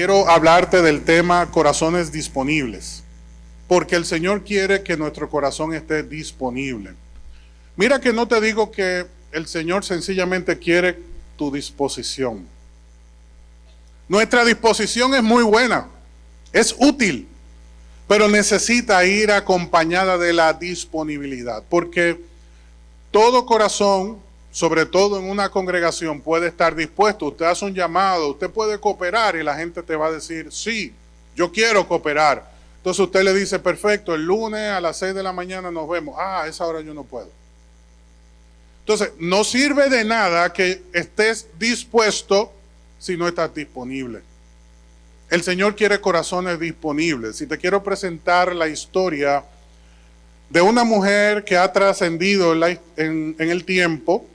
quiero hablarte del tema corazones disponibles, porque el Señor quiere que nuestro corazón esté disponible. Mira que no te digo que el Señor sencillamente quiere tu disposición. Nuestra disposición es muy buena, es útil, pero necesita ir acompañada de la disponibilidad, porque todo corazón, sobre todo en una congregación, puede estar dispuesto. Usted hace un llamado, usted puede cooperar y la gente te va a decir, sí, yo quiero cooperar. Entonces usted le dice, perfecto, el lunes a las 6 de la mañana nos vemos. Ah, a esa hora yo no puedo. Entonces, no sirve de nada que estés dispuesto si no estás disponible. El Señor quiere corazones disponibles. Y te quiero presentar la historia de una mujer que ha trascendido en el tiempo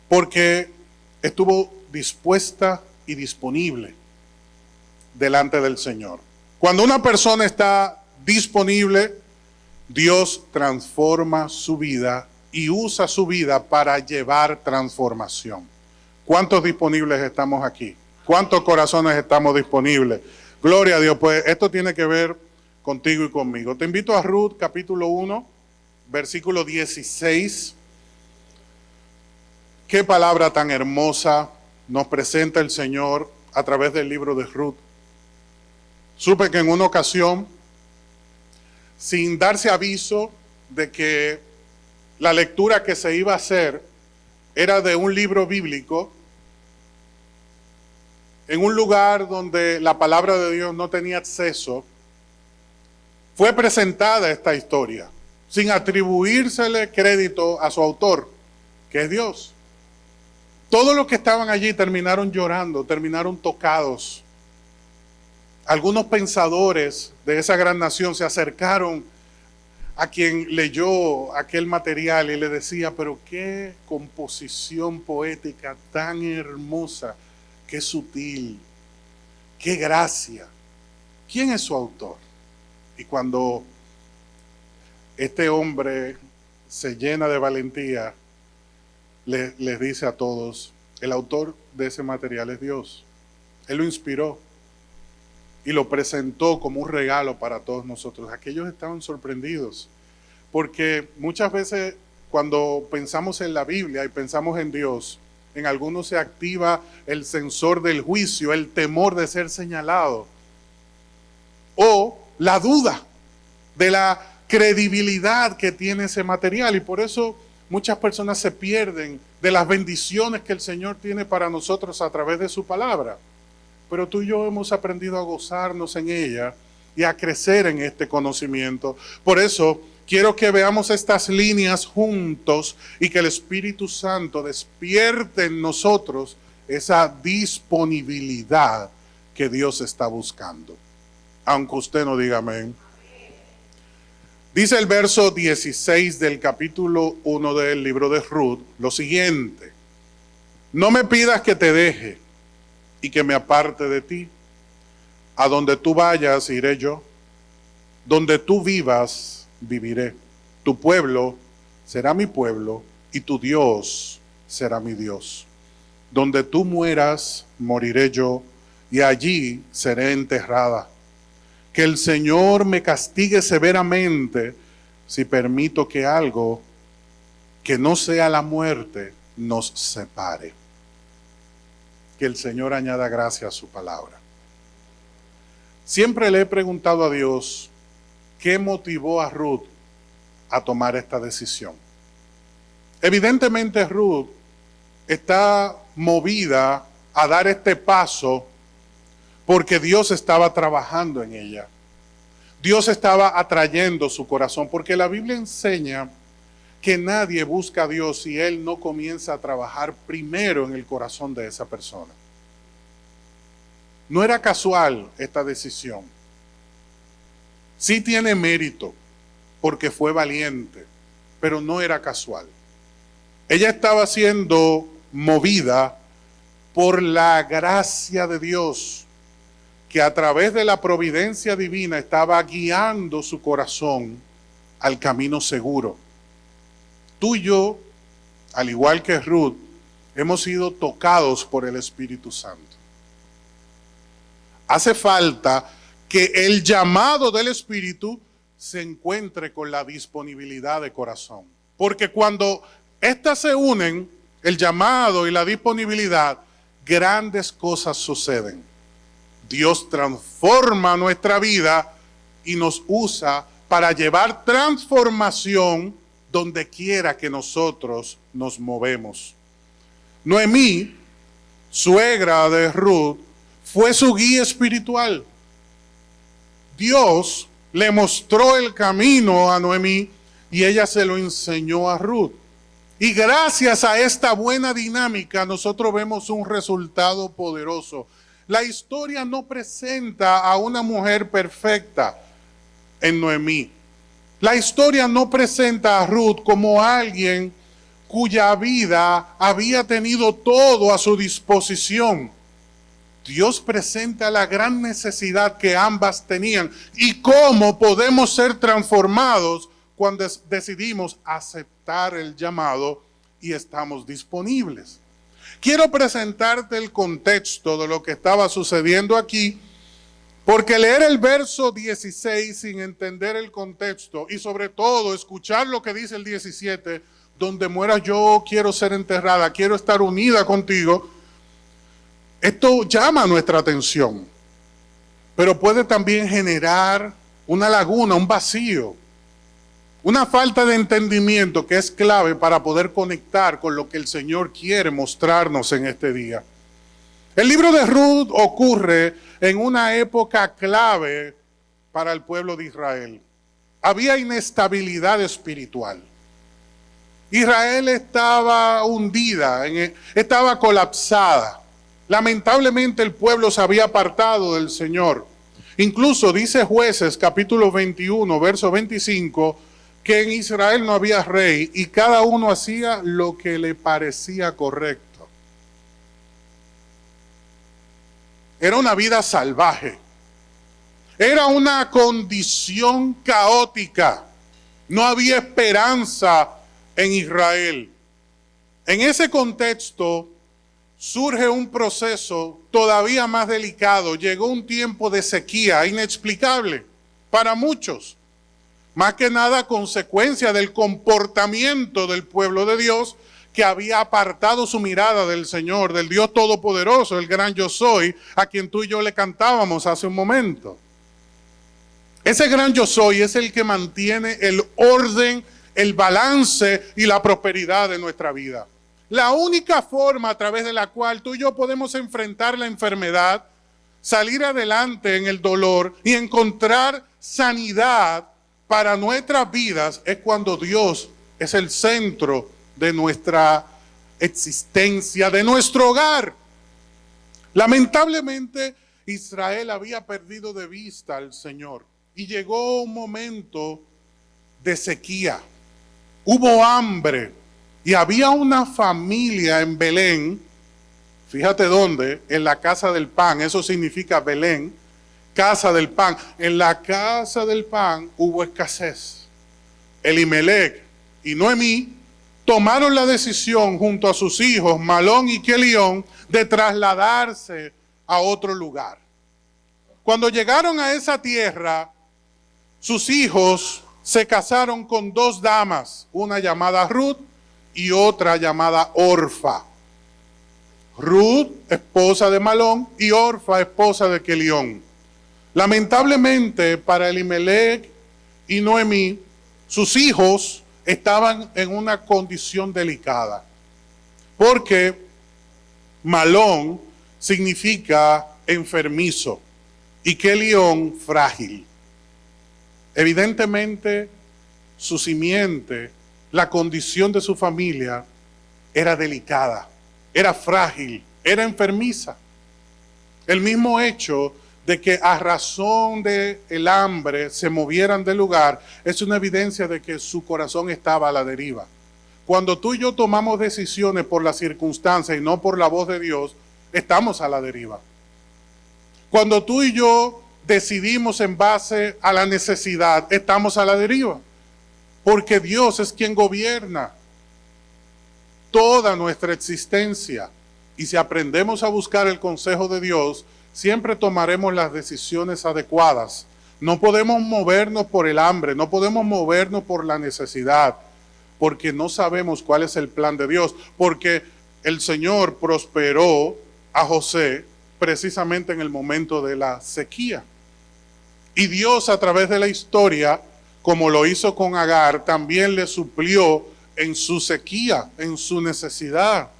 porque estuvo dispuesta y disponible delante del Señor. Cuando una persona está disponible, Dios transforma su vida y usa su vida para llevar transformación. ¿Cuántos disponibles estamos aquí? ¿Cuántos corazones estamos disponibles? Gloria a Dios, pues esto tiene que ver contigo y conmigo. Te invito a Ruth capítulo 1, versículo 16. Qué palabra tan hermosa nos presenta el Señor a través del libro de Ruth. Supe que en una ocasión, sin darse aviso de que la lectura que se iba a hacer era de un libro bíblico, en un lugar donde la palabra de Dios no tenía acceso, fue presentada esta historia, sin atribuírsele crédito a su autor, que es Dios. Todos los que estaban allí terminaron llorando, terminaron tocados. Algunos pensadores de esa gran nación se acercaron a quien leyó aquel material y le decía, pero qué composición poética tan hermosa, qué sutil, qué gracia. ¿Quién es su autor? Y cuando este hombre se llena de valentía, les dice a todos, el autor de ese material es Dios. Él lo inspiró y lo presentó como un regalo para todos nosotros. Aquellos estaban sorprendidos, porque muchas veces cuando pensamos en la Biblia y pensamos en Dios, en algunos se activa el sensor del juicio, el temor de ser señalado, o la duda de la credibilidad que tiene ese material, y por eso muchas personas se pierden de las bendiciones que el Señor tiene para nosotros a través de su palabra. Pero tú y yo hemos aprendido a gozarnos en ella y a crecer en este conocimiento. Por eso quiero que veamos estas líneas juntos y que el Espíritu Santo despierte en nosotros esa disponibilidad que Dios está buscando. Aunque usted no diga amén. Dice el verso 16 del capítulo 1 del libro de Ruth lo siguiente: no me pidas que te deje y que me aparte de ti. A donde tú vayas iré yo, donde tú vivas viviré. Tu pueblo será mi pueblo y tu Dios será mi Dios. Donde tú mueras moriré yo y allí seré enterrada. Que el Señor me castigue severamente si permito que algo que no sea la muerte nos separe. Que el Señor añada gracia a su palabra. Siempre le he preguntado a Dios qué motivó a Ruth a tomar esta decisión. Evidentemente Ruth está movida a dar este paso porque Dios estaba trabajando en ella. Dios estaba atrayendo su corazón, porque la Biblia enseña que nadie busca a Dios si Él no comienza a trabajar primero en el corazón de esa persona. No era casual esta decisión. Sí tiene mérito, porque fue valiente, pero no era casual. Ella estaba siendo movida por la gracia de Dios, que a través de la providencia divina estaba guiando su corazón al camino seguro. Tú y yo, al igual que Ruth, hemos sido tocados por el Espíritu Santo. Hace falta que el llamado del Espíritu se encuentre con la disponibilidad de corazón. Porque cuando estas se unen, el llamado y la disponibilidad, grandes cosas suceden. Dios transforma nuestra vida y nos usa para llevar transformación donde quiera que nosotros nos movemos. Noemí, suegra de Ruth, fue su guía espiritual. Dios le mostró el camino a Noemí y ella se lo enseñó a Ruth. Y gracias a esta buena dinámica nosotros vemos un resultado poderoso. La historia no presenta a una mujer perfecta en Noemí. La historia no presenta a Ruth como alguien cuya vida había tenido todo a su disposición. Dios presenta la gran necesidad que ambas tenían y cómo podemos ser transformados cuando decidimos aceptar el llamado y estamos disponibles. Quiero presentarte el contexto de lo que estaba sucediendo aquí, porque leer el verso 16 sin entender el contexto y sobre todo escuchar lo que dice el 17, donde muera yo quiero ser enterrada, quiero estar unida contigo, esto llama nuestra atención, pero puede también generar una laguna, un vacío, una falta de entendimiento que es clave para poder conectar con lo que el Señor quiere mostrarnos en este día. El libro de Ruth ocurre en una época clave para el pueblo de Israel. Había inestabilidad espiritual. Israel estaba hundida, estaba colapsada. Lamentablemente el pueblo se había apartado del Señor. Incluso dice Jueces capítulo 21, verso 25, que en Israel no había rey y cada uno hacía lo que le parecía correcto. Era una vida salvaje. Era una condición caótica. No había esperanza en Israel. En ese contexto surge un proceso todavía más delicado. Llegó un tiempo de sequía inexplicable para muchos. Más que nada consecuencia del comportamiento del pueblo de Dios que había apartado su mirada del Señor, del Dios Todopoderoso, el gran yo soy, a quien tú y yo le cantábamos hace un momento. Ese gran yo soy es el que mantiene el orden, el balance y la prosperidad de nuestra vida. La única forma a través de la cual tú y yo podemos enfrentar la enfermedad, salir adelante en el dolor y encontrar sanidad para nuestras vidas es cuando Dios es el centro de nuestra existencia, de nuestro hogar. Lamentablemente, Israel había perdido de vista al Señor y llegó un momento de sequía. Hubo hambre y había una familia en Belén, fíjate dónde, en la casa del pan, eso significa Belén, casa del pan. En la casa del pan hubo escasez. Elimelec y Noemí tomaron la decisión junto a sus hijos Malón y Kelión de trasladarse a otro lugar. Cuando llegaron a esa tierra, sus hijos se casaron con dos damas, una llamada Ruth y otra llamada Orfa. Ruth, esposa de Malón, y Orfa, esposa de Kelión. Lamentablemente para Elimelec y Noemí, sus hijos estaban en una condición delicada, porque Malón significa enfermizo y Kelión frágil. Evidentemente su simiente, la condición de su familia era delicada, era frágil, era enfermiza. El mismo hecho de que a razón del hambre se movieran del lugar es una evidencia de que su corazón estaba a la deriva. Cuando tú y yo tomamos decisiones por las circunstancias y no por la voz de Dios, estamos a la deriva. Cuando tú y yo decidimos en base a la necesidad, estamos a la deriva. Porque Dios es quien gobierna toda nuestra existencia. Y si aprendemos a buscar el consejo de Dios, siempre tomaremos las decisiones adecuadas. No podemos movernos por el hambre, no podemos movernos por la necesidad, porque no sabemos cuál es el plan de Dios, porque el Señor prosperó a José precisamente en el momento de la sequía. Y Dios, a través de la historia, como lo hizo con Agar, también le suplió en su sequía, en su necesidad.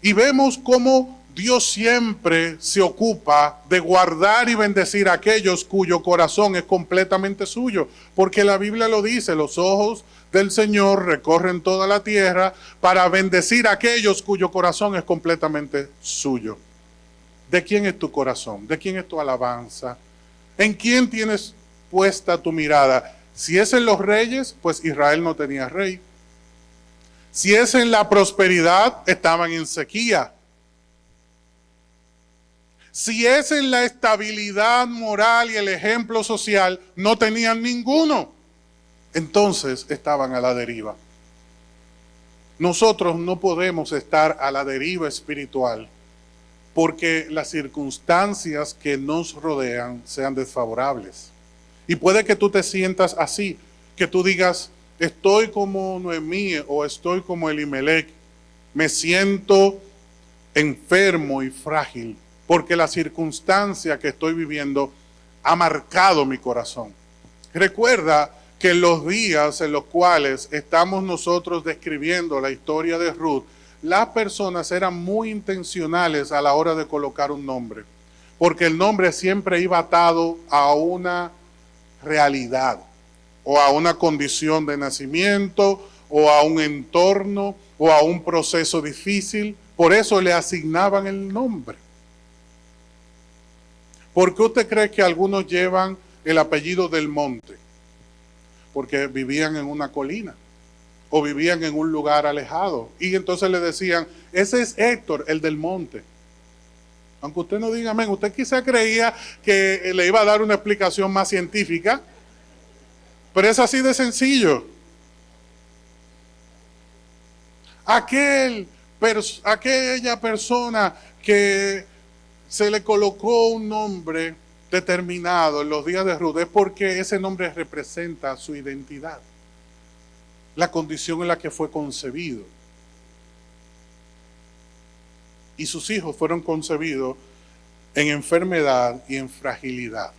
Y vemos cómo Dios siempre se ocupa de guardar y bendecir a aquellos cuyo corazón es completamente suyo, porque la Biblia lo dice, los ojos del Señor recorren toda la tierra para bendecir a aquellos cuyo corazón es completamente suyo. ¿De quién es tu corazón? ¿De quién es tu alabanza? ¿En quién tienes puesta tu mirada? Si es en los reyes, pues Israel no tenía rey. Si es en la prosperidad, estaban en sequía. Si es en la estabilidad moral y el ejemplo social, no tenían ninguno. Entonces estaban a la deriva. Nosotros no podemos estar a la deriva espiritual porque las circunstancias que nos rodean sean desfavorables. Y puede que tú te sientas así, que tú digas, estoy como Noemí o estoy como Elimelech, me siento enfermo y frágil, porque la circunstancia que estoy viviendo ha marcado mi corazón. Recuerda que en los días en los cuales estamos nosotros describiendo la historia de Ruth, las personas eran muy intencionales a la hora de colocar un nombre, porque el nombre siempre iba atado a una realidad, o a una condición de nacimiento, o a un entorno, o a un proceso difícil. Por eso le asignaban el nombre. ¿Por qué usted cree que algunos llevan el apellido del monte? Porque vivían en una colina o vivían en un lugar alejado. Y entonces le decían, ese es Héctor, el del monte. Aunque usted no diga amén, usted quizá creía que le iba a dar una explicación más científica, pero es así de sencillo. Aquella persona que se le colocó un nombre determinado en los días de Ruth es porque ese nombre representa su identidad, la condición en la que fue concebido. Y sus hijos fueron concebidos en enfermedad y en fragilidad.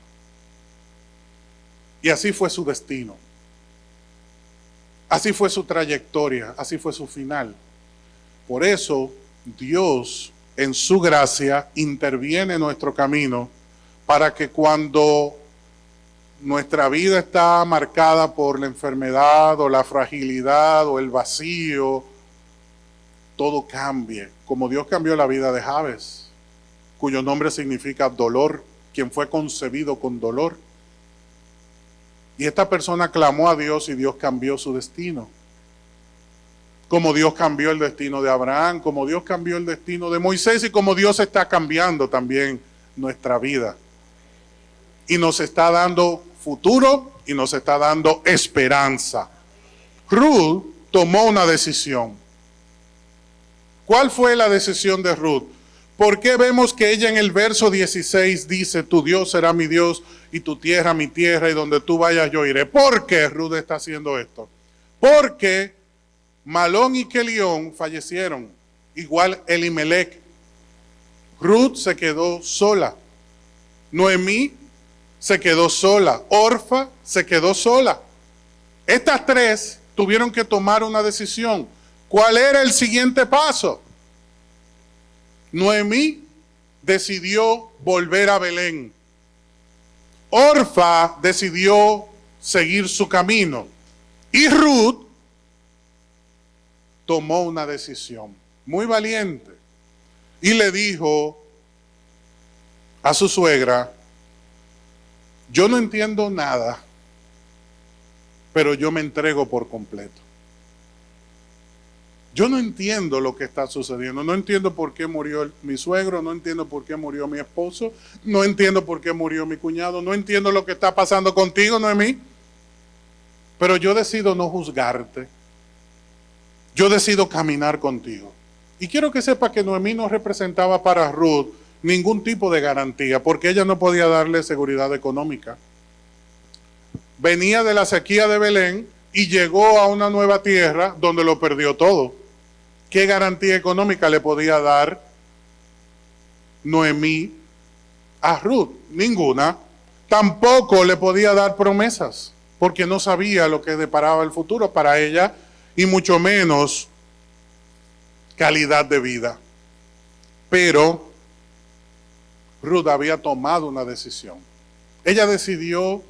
Y así fue su destino. Así fue su trayectoria, así fue su final. Por eso Dios, en su gracia, interviene en nuestro camino para que cuando nuestra vida está marcada por la enfermedad o la fragilidad o el vacío, todo cambie, como Dios cambió la vida de Jabes, cuyo nombre significa dolor, quien fue concebido con dolor. Y esta persona clamó a Dios y Dios cambió su destino. Como Dios cambió el destino de Abraham, como Dios cambió el destino de Moisés y como Dios está cambiando también nuestra vida. Y nos está dando futuro y nos está dando esperanza. Ruth tomó una decisión. ¿Cuál fue la decisión de Ruth? ¿Por qué vemos que ella en el verso 16 dice, tu Dios será mi Dios y tu tierra mi tierra y donde tú vayas yo iré? ¿Por qué Ruth está haciendo esto? Porque Malón y Kelión fallecieron, igual Elimelech. Ruth se quedó sola. Noemí se quedó sola. Orfa se quedó sola. Estas tres tuvieron que tomar una decisión. ¿Cuál era el siguiente paso? Noemí decidió volver a Belén. Orfa decidió seguir su camino. Y Ruth tomó una decisión muy valiente y le dijo a su suegra, yo no entiendo nada, pero yo me entrego por completo. Yo no entiendo lo que está sucediendo, no entiendo por qué murió mi suegro, no entiendo por qué murió mi esposo, no entiendo por qué murió mi cuñado, no entiendo lo que está pasando contigo, Noemí, pero yo decido no juzgarte, yo decido caminar contigo. Y quiero que sepa que Noemí no representaba para Ruth ningún tipo de garantía, porque ella no podía darle seguridad económica. Venía de la sequía de Belén y llegó a una nueva tierra donde lo perdió todo. ¿Qué garantía económica le podía dar Noemí a Ruth? Ninguna. Tampoco le podía dar promesas, porque no sabía lo que deparaba el futuro para ella, y mucho menos calidad de vida. Pero Ruth había tomado una decisión. Ella decidió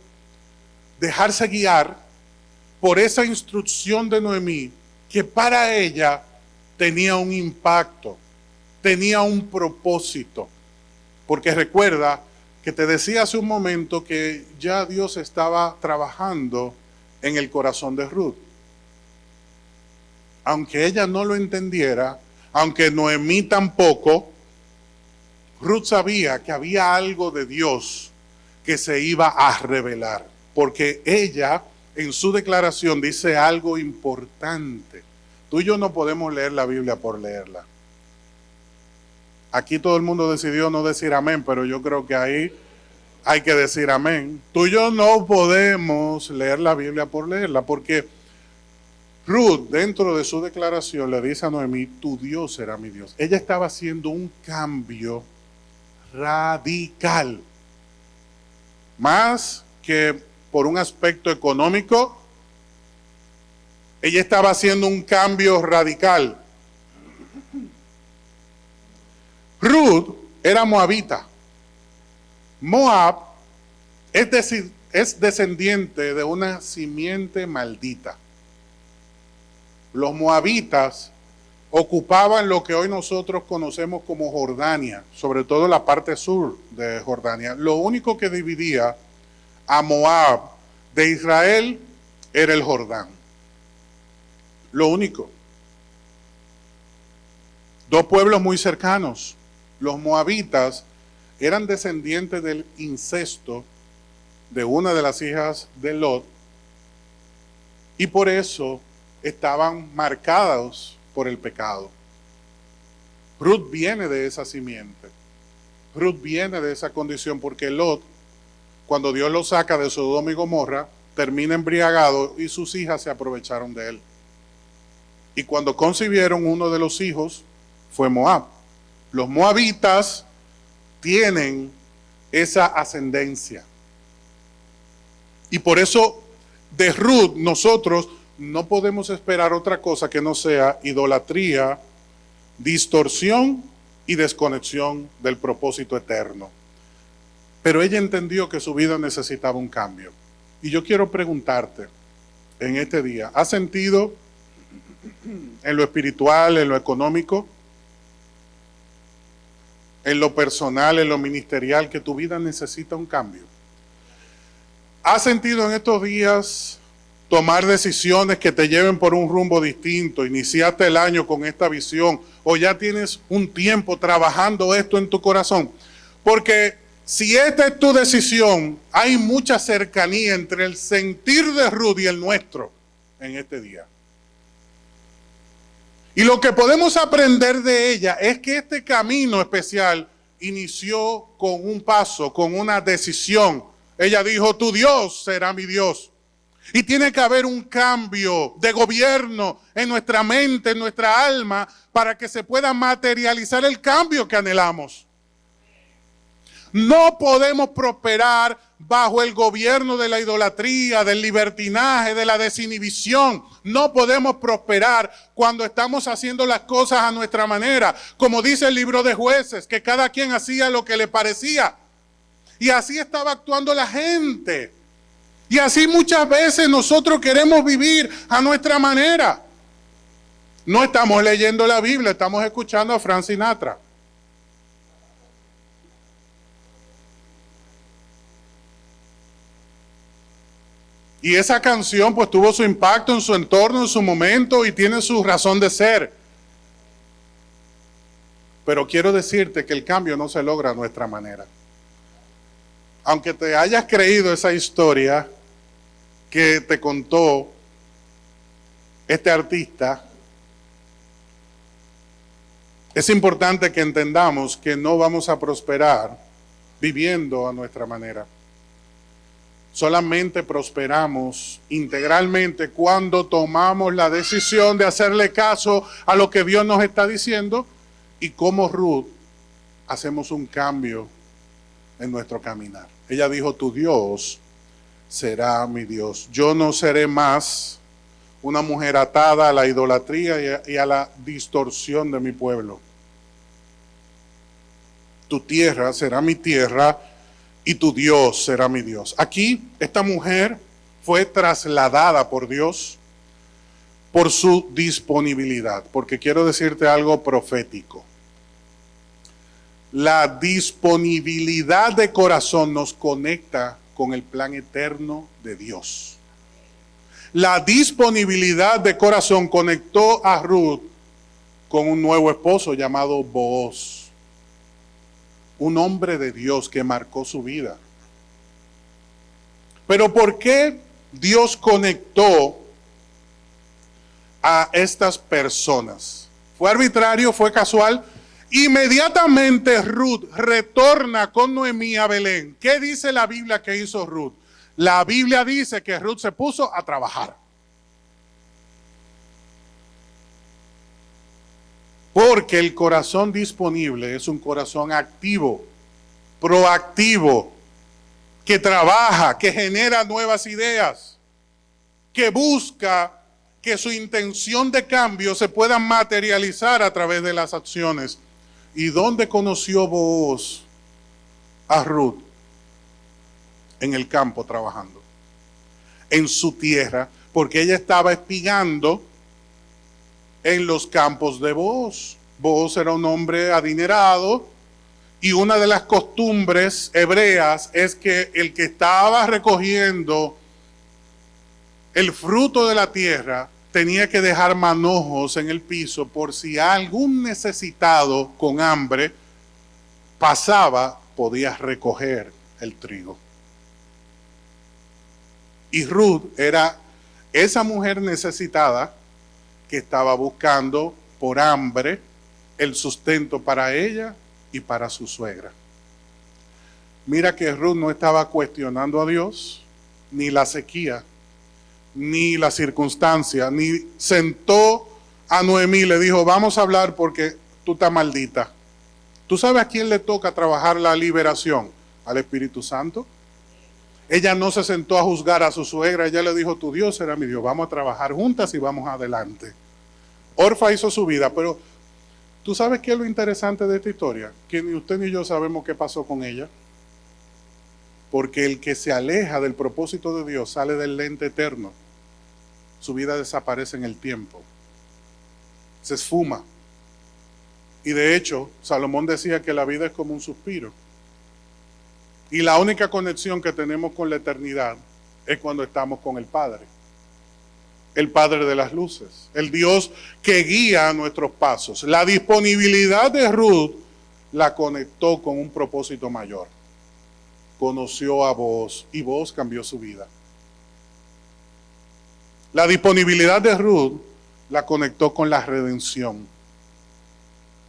dejarse guiar por esa instrucción de Noemí, que para ella tenía un impacto, tenía un propósito. Porque recuerda que te decía hace un momento que ya Dios estaba trabajando en el corazón de Ruth. Aunque ella no lo entendiera, aunque Noemí tampoco, Ruth sabía que había algo de Dios que se iba a revelar, porque ella en su declaración dice algo importante. Tú y yo no podemos leer la Biblia por leerla. Aquí todo el mundo decidió no decir amén, pero yo creo que ahí hay que decir amén. Tú y yo no podemos leer la Biblia por leerla, porque Ruth, dentro de su declaración, le dice a Noemí, tu Dios será mi Dios. Ella estaba haciendo un cambio radical. Más que por un aspecto económico, ella estaba haciendo un cambio radical. Ruth era moabita. Moab es descendiente de una simiente maldita. Los moabitas ocupaban lo que hoy nosotros conocemos como Jordania, sobre todo la parte sur de Jordania. Lo único que dividía a Moab de Israel era el Jordán. Lo único. Dos pueblos muy cercanos. Los moabitas eran descendientes del incesto de una de las hijas de Lot, y por eso estaban marcados por el pecado. Ruth viene de esa simiente. Ruth viene de esa condición, porque Lot, cuando Dios lo saca de Sodoma y Gomorra, termina embriagado y sus hijas se aprovecharon de él. Y cuando concibieron, uno de los hijos fue Moab. Los moabitas tienen esa ascendencia. Y por eso de Ruth nosotros no podemos esperar otra cosa que no sea idolatría, distorsión y desconexión del propósito eterno. Pero ella entendió que su vida necesitaba un cambio. Y yo quiero preguntarte en este día, ¿has sentido en lo espiritual, en lo económico, en lo personal, en lo ministerial, que tu vida necesita un cambio? ¿Has sentido en estos días tomar decisiones que te lleven por un rumbo distinto? Iniciaste el año con esta visión, o ya tienes un tiempo trabajando esto en tu corazón. Porque si esta es tu decisión, hay mucha cercanía entre el sentir de Ruth y el nuestro en este día. Y lo que podemos aprender de ella es que este camino especial inició con un paso, con una decisión. Ella dijo, tu Dios será mi Dios. Y tiene que haber un cambio de gobierno en nuestra mente, en nuestra alma, para que se pueda materializar el cambio que anhelamos. No podemos prosperar bajo el gobierno de la idolatría, del libertinaje, de la desinhibición. No podemos prosperar cuando estamos haciendo las cosas a nuestra manera. Como dice el libro de Jueces, que cada quien hacía lo que le parecía. Y así estaba actuando la gente. Y así muchas veces nosotros queremos vivir a nuestra manera. No estamos leyendo la Biblia, estamos escuchando a Frank Sinatra. Y esa canción pues tuvo su impacto en su entorno, en su momento, y tiene su razón de ser. Pero quiero decirte que el cambio no se logra a nuestra manera. Aunque te hayas creído esa historia que te contó este artista, Es importante que entendamos que no vamos a prosperar viviendo a nuestra manera. Solamente prosperamos integralmente cuando tomamos la decisión de hacerle caso a lo que Dios nos está diciendo, y como Ruth hacemos un cambio en nuestro caminar. Ella dijo: tu Dios será mi Dios. Yo no seré más una mujer atada a la idolatría y a la distorsión de mi pueblo. Tu tierra será mi tierra y tu Dios será mi Dios. Aquí esta mujer fue trasladada por Dios por su disponibilidad, porque quiero decirte algo profético. La disponibilidad de corazón nos conecta con el plan eterno de Dios. La disponibilidad de corazón conectó a Ruth con un nuevo esposo llamado Booz, un hombre de Dios que marcó su vida. Pero ¿por qué Dios conectó a estas personas? ¿Fue arbitrario? ¿Fue casual? Inmediatamente Ruth retorna con Noemí a Belén. ¿Qué dice la Biblia que hizo Ruth? La Biblia dice que Ruth se puso a trabajar. Porque el corazón disponible es un corazón activo, proactivo, que trabaja, que genera nuevas ideas, que busca que su intención de cambio se pueda materializar a través de las acciones. ¿Y dónde conoció Booz a Ruth? En el campo trabajando, en su tierra, porque ella estaba espigando en los campos de Booz. Booz era un hombre adinerado, y una de las costumbres hebreas es que el que estaba recogiendo el fruto de la tierra tenía que dejar manojos en el piso por si algún necesitado con hambre pasaba, podía recoger el trigo. Y Ruth era esa mujer necesitada que estaba buscando por hambre el sustento para ella y para su suegra. Mira que Ruth no estaba cuestionando a Dios, ni la sequía, ni la circunstancia, ni sentó a Noemí y le dijo: vamos a hablar porque tú estás maldita. ¿Tú sabes a quién le toca trabajar la liberación? Al Espíritu Santo. Ella no se sentó a juzgar a su suegra, ella le dijo: tu Dios será mi Dios, vamos a trabajar juntas y vamos adelante. Orfa hizo su vida, pero ¿tú sabes qué es lo interesante de esta historia? Que ni usted ni yo sabemos qué pasó con ella. Porque el que se aleja del propósito de Dios sale del lente eterno. Su vida desaparece en el tiempo. Se esfuma. Y de hecho, Salomón decía que la vida es como un suspiro. Y la única conexión que tenemos con la eternidad es cuando estamos con el Padre. El Padre de las luces. El Dios que guía nuestros pasos. La disponibilidad de Ruth la conectó con un propósito mayor. Conoció a Booz y Booz cambió su vida. La disponibilidad de Ruth la conectó con la redención,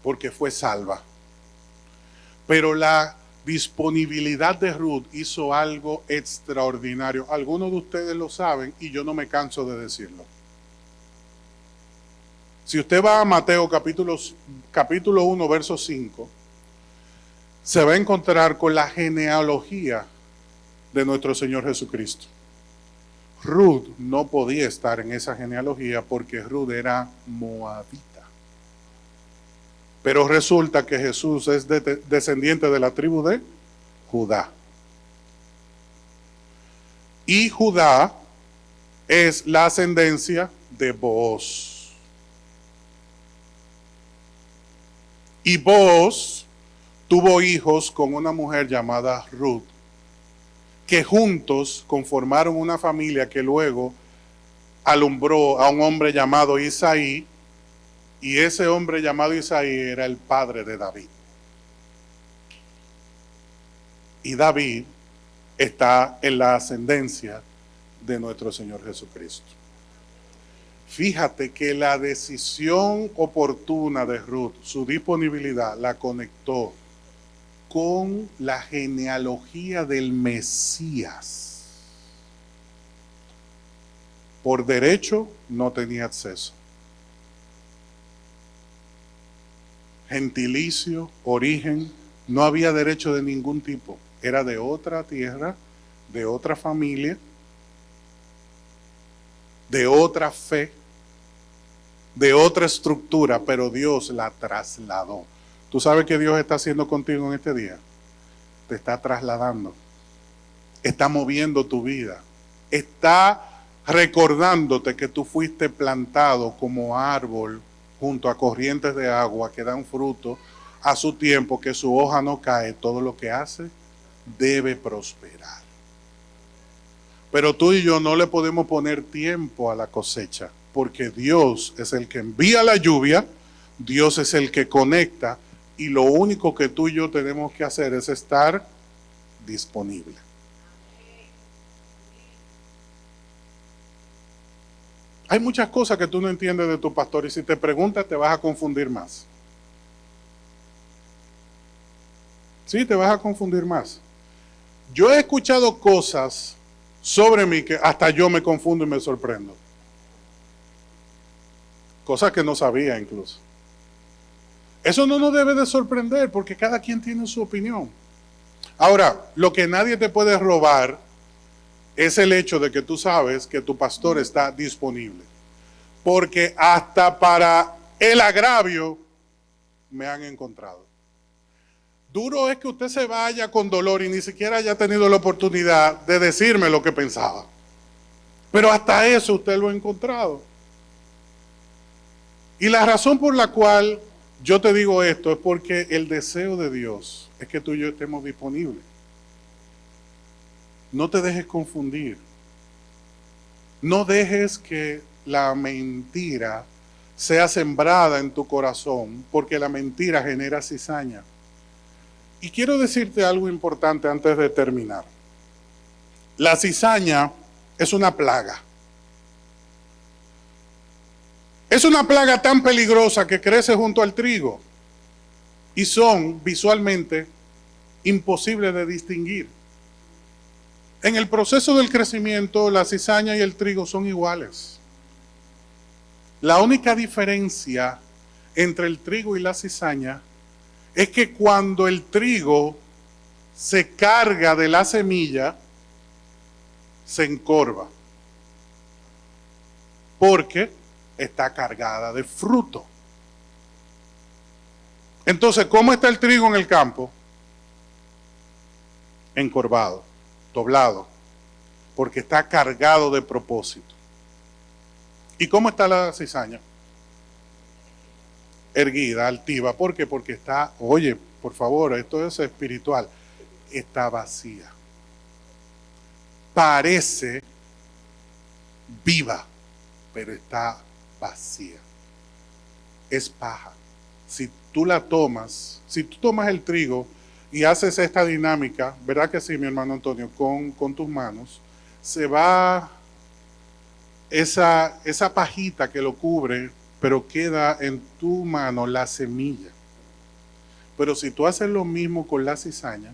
porque fue salva. Pero la disponibilidad de Ruth hizo algo extraordinario. Algunos de ustedes lo saben y yo no me canso de decirlo. Si usted va a Mateo capítulo 1, verso 5, se va a encontrar con la genealogía de nuestro Señor Jesucristo. Ruth no podía estar en esa genealogía porque Ruth era moabita. Pero resulta que Jesús es descendiente de la tribu de Judá. Y Judá es la ascendencia de Booz. Y Booz tuvo hijos con una mujer llamada Ruth, que juntos conformaron una familia que luego alumbró a un hombre llamado Isaí, y ese hombre llamado Isaí era el padre de David. Y David está en la ascendencia de nuestro Señor Jesucristo. Fíjate que la decisión oportuna de Ruth, su disponibilidad, la conectó con la genealogía del Mesías. Por derecho no tenía acceso. Gentilicio, origen, no había derecho de ningún tipo. Era de otra tierra, de otra familia, de otra fe, de otra estructura, pero Dios la trasladó. ¿Tú sabes qué Dios está haciendo contigo en este día? Te está trasladando. Está moviendo tu vida. Está recordándote que tú fuiste plantado como árbol junto a corrientes de agua que dan fruto a su tiempo, que su hoja no cae. Todo lo que hace debe prosperar. Pero tú y yo no le podemos poner tiempo a la cosecha, porque Dios es el que envía la lluvia, Dios es el que conecta, y lo único que tú y yo tenemos que hacer es estar disponible. Hay muchas cosas que tú no entiendes de tu pastor, y si te preguntas te vas a confundir más. Sí, te vas a confundir más. Yo he escuchado cosas sobre mí que hasta yo me confundo y me sorprendo. Cosas que no sabía incluso. Eso no nos debe de sorprender porque cada quien tiene su opinión. Ahora, lo que nadie te puede robar es el hecho de que tú sabes que tu pastor está disponible. Porque hasta para el agravio me han encontrado. Duro es que usted se vaya con dolor y ni siquiera haya tenido la oportunidad de decirme lo que pensaba. Pero hasta eso usted lo ha encontrado. Y la razón por la cual yo te digo esto es porque el deseo de Dios es que tú y yo estemos disponibles. No te dejes confundir. No dejes que la mentira sea sembrada en tu corazón, porque la mentira genera cizaña. Y quiero decirte algo importante antes de terminar. La cizaña es una plaga. Es una plaga tan peligrosa que crece junto al trigo y son visualmente imposibles de distinguir. En el proceso del crecimiento, la cizaña y el trigo son iguales. La única diferencia entre el trigo y la cizaña es que cuando el trigo se carga de la semilla, se encorva, porque está cargada de fruto. Entonces, ¿cómo está el trigo en el campo? Encorvado, doblado, porque está cargado de propósito. ¿Y cómo está la cizaña? Erguida, altiva. ¿Por qué? Porque está, oye, por favor, esto es espiritual, está vacía. Parece viva, pero está vacía. Es paja. Si tú la tomas, si tú tomas el trigo y haces esta dinámica, ¿verdad que sí, mi hermano Antonio? Con tus manos, se va esa pajita que lo cubre, pero queda en tu mano la semilla. Pero si tú haces lo mismo con la cizaña,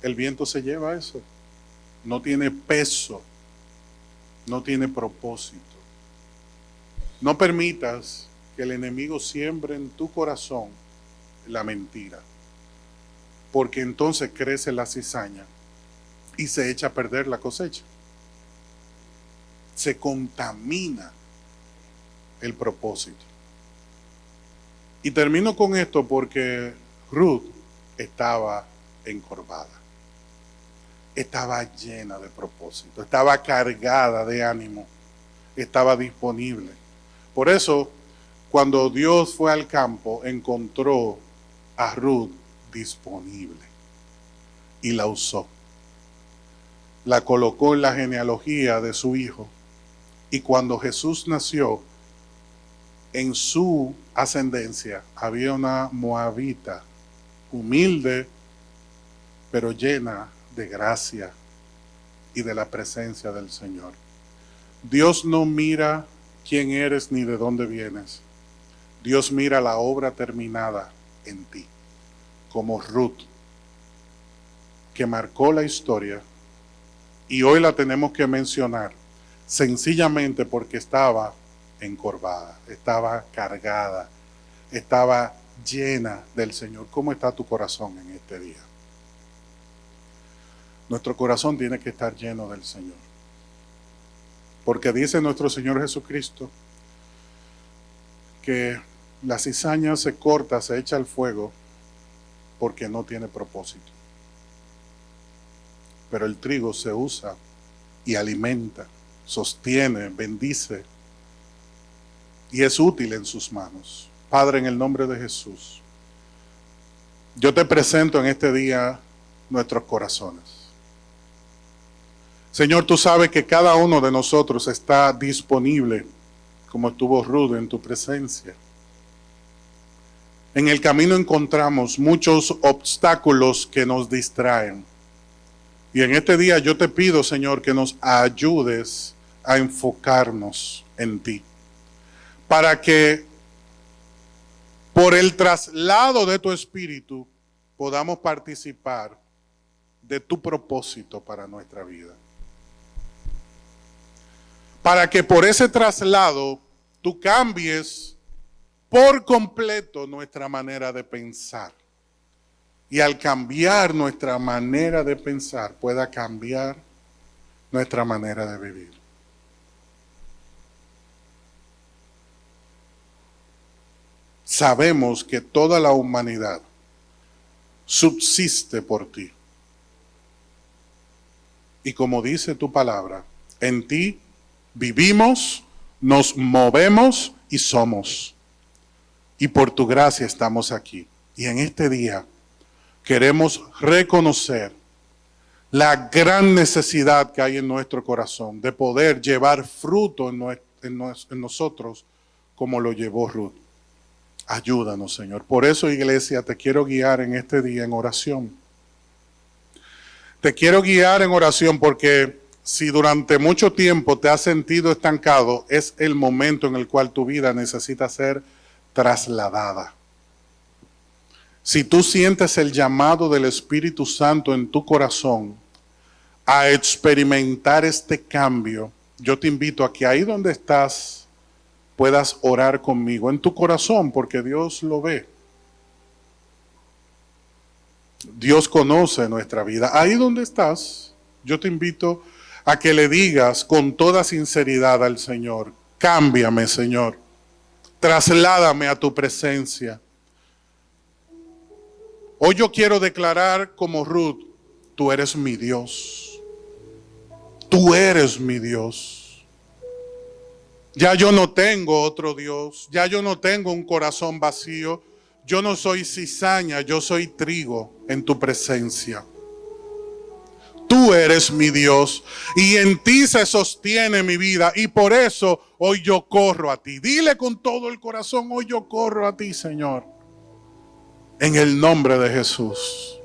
el viento se lleva eso. No tiene peso, no tiene propósito. No permitas que el enemigo siembre en tu corazón la mentira, porque entonces crece la cizaña y se echa a perder la cosecha. Se contamina el propósito. Y termino con esto porque Ruth estaba encorvada, estaba llena de propósito, estaba cargada de ánimo, estaba disponible. Por eso, cuando Dios fue al campo, encontró a Ruth disponible y la usó. La colocó en la genealogía de su hijo. Y cuando Jesús nació, en su ascendencia había una moabita, humilde, pero llena de gracia y de la presencia del Señor. Dios no mira quién eres ni de dónde vienes. Dios mira la obra terminada en ti, como Ruth, que marcó la historia y hoy la tenemos que mencionar sencillamente porque estaba encorvada, estaba cargada, estaba llena del Señor. ¿Cómo está tu corazón en este día? Nuestro corazón tiene que estar lleno del Señor. Porque dice nuestro Señor Jesucristo que la cizaña se corta, se echa al fuego porque no tiene propósito. Pero el trigo se usa y alimenta, sostiene, bendice y es útil en sus manos. Padre, en el nombre de Jesús, yo te presento en este día nuestros corazones. Señor, tú sabes que cada uno de nosotros está disponible, como estuvo Ruth, en tu presencia. En el camino encontramos muchos obstáculos que nos distraen. Y en este día yo te pido, Señor, que nos ayudes a enfocarnos en ti, para que por el traslado de tu espíritu podamos participar de tu propósito para nuestra vida. Para que por ese traslado tú cambies por completo nuestra manera de pensar. Y al cambiar nuestra manera de pensar, pueda cambiar nuestra manera de vivir. Sabemos que toda la humanidad subsiste por ti. Y como dice tu palabra, en ti vivimos, nos movemos y somos. Y por tu gracia estamos aquí. Y en este día queremos reconocer la gran necesidad que hay en nuestro corazón de poder llevar fruto en nosotros como lo llevó Ruth. Ayúdanos, Señor. Por eso, iglesia, te quiero guiar en este día en oración. Te quiero guiar en oración porque si durante mucho tiempo te has sentido estancado, es el momento en el cual tu vida necesita ser trasladada. Si tú sientes el llamado del Espíritu Santo en tu corazón a experimentar este cambio, yo te invito a que ahí donde estás puedas orar conmigo en tu corazón, porque Dios lo ve. Dios conoce nuestra vida. Ahí donde estás, yo te invito a que le digas con toda sinceridad al Señor: cámbiame, Señor, trasládame a tu presencia. Hoy yo quiero declarar como Ruth: tú eres mi Dios. Tú eres mi Dios. Ya yo no tengo otro Dios. Ya yo no tengo un corazón vacío. Yo no soy cizaña, yo soy trigo en tu presencia. Tú eres mi Dios y en ti se sostiene mi vida, y por eso hoy yo corro a ti. Dile con todo el corazón: hoy yo corro a ti, Señor. En el nombre de Jesús.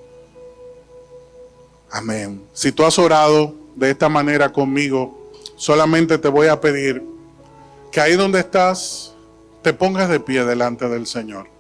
Amén. Si tú has orado de esta manera conmigo, solamente te voy a pedir que ahí donde estás te pongas de pie delante del Señor.